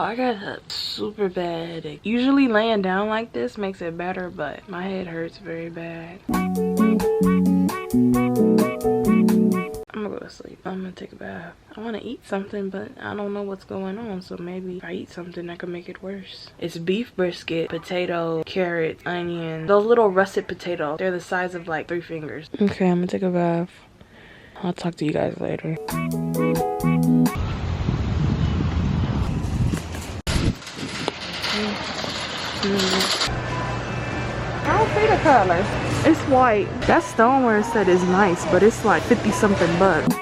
I got a super bad headache. Usually laying down like this makes it better, but my head hurts very bad. I'm gonna go to sleep. I'm gonna take a bath. I want to eat something, but I don't know what's going on, so maybe if I eat something that could make it worse. It's beef brisket, potato, carrot, onion, those little russet potatoes. They're the size of like 3 fingers. Okay, I'm gonna take a bath. I'll talk to you guys later. I don't see the colors. It's white. That stoneware set is nice, but it's like 50 something bucks.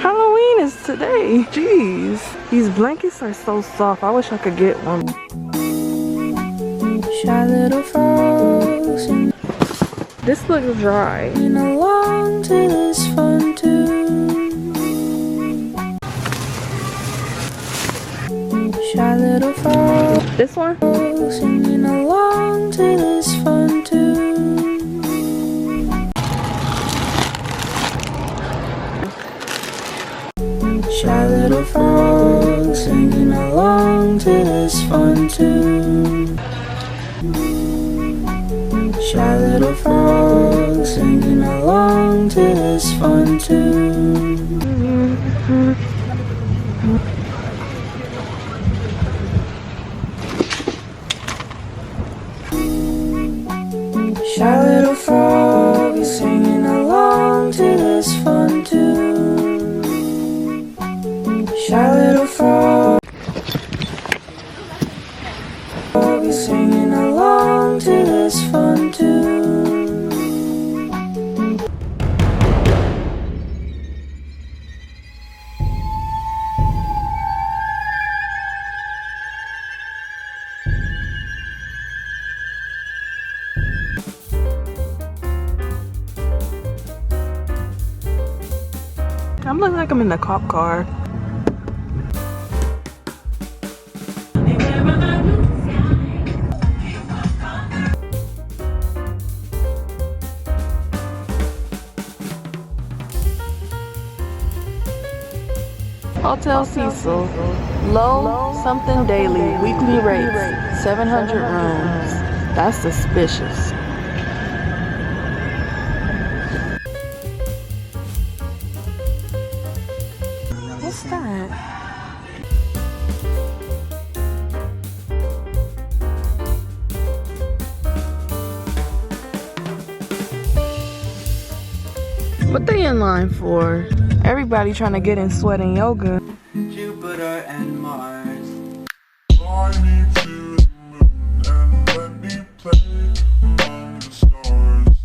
Halloween is today. Jeez. These blankets are so soft. I wish I could get one. Shy little frogs. This looks dry. And along to this fun tune. Shy little frog. This one? Singing along to this fun tune. Shy little frog singing along to this fun tune. Shy little frog singing along to this fun tune. Shy little frog is singing along to this fun tune. Shy little frog is singing along to this fun tune. I'm looking like I'm in the cop car. Hotel Cecil, low something daily, weekly rates, 700 rooms. That's suspicious. What's that? What they in line for? Everybody trying to get in sweat and yoga. Jupiter and Mars. Fly me to the moon and let me play among the stars.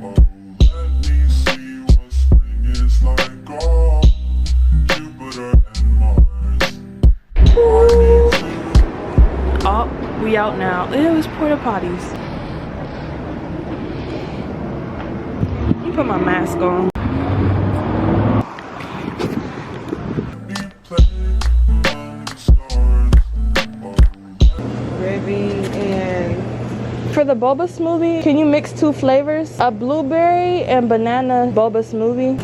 Oh, let me see what spring is like on Jupiter and Mars. Fly me to Oh, we out now. It was porta potties. Let me put my mask on. For the boba smoothie, can you mix 2 flavors? A blueberry and banana boba smoothie.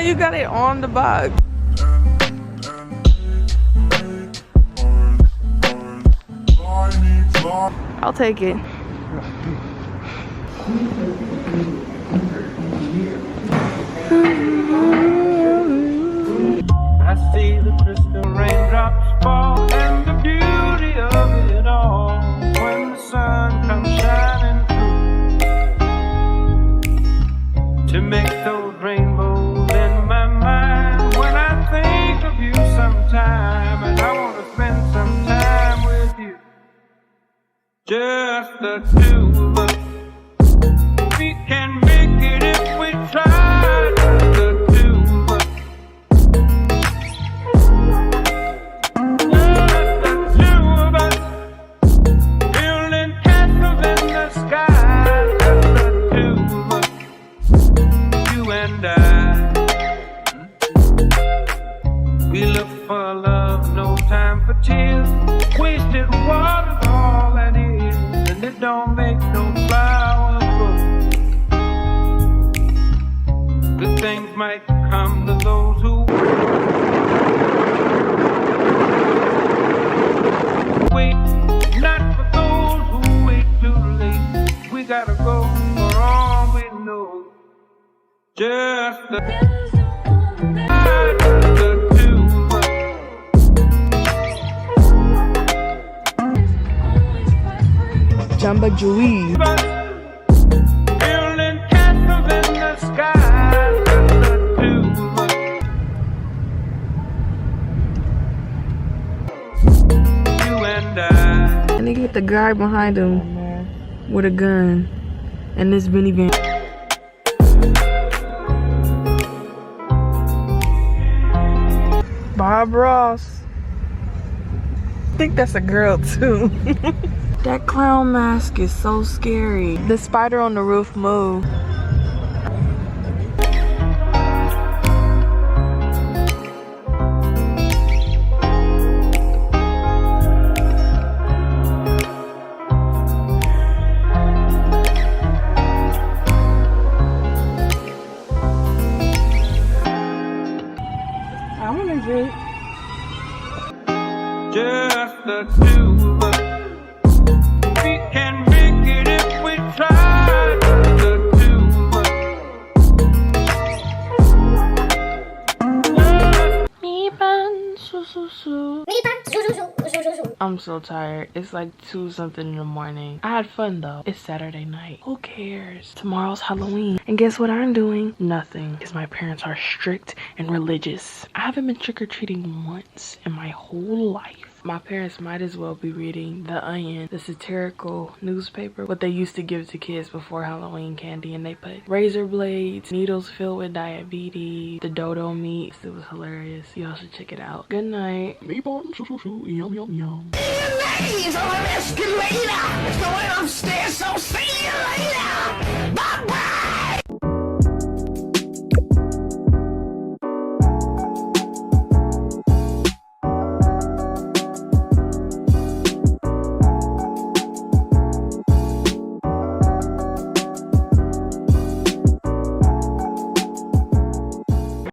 You got it on the box. I'll take it. I see the crystal raindrops fall and the beauty of it all when the sun comes shining through to make those rainbows in my mind when I think of you sometime, and I want to spend some time with you, just the two of us. We can make it if we try, just the two of us. We look for love, no time for tears. Wasted water's all that is, and it don't make no flowers grow. Good things might come to those who wait, not for those who wait too late. We gotta go for all we know. Just the Jamba Jui. Building castles in the sky, just the two of us. You and I. And they get the guy behind him with a gun and this minivan. Bob Ross. I think that's a girl too. That clown mask is so scary. The spider on the roof moved. I want to drink. Just the two of us. We can make it if we try, just the two of us. I'm so tired. It's like 2 something in the morning. I had fun though. It's Saturday night. Who cares? Tomorrow's Halloween. And guess what I'm doing? Nothing. Because my parents are strict and religious. I haven't been trick-or-treating once in my whole life. My parents might as well be reading The Onion, the satirical newspaper, what they used to give to kids before Halloween candy, and they put razor blades, needles filled with diabetes, the dodo meat. It was hilarious. Y'all should check it out. Good night. Yum, yum, yum. Ladies on an escalator, going upstairs, so see you later. Bye-bye.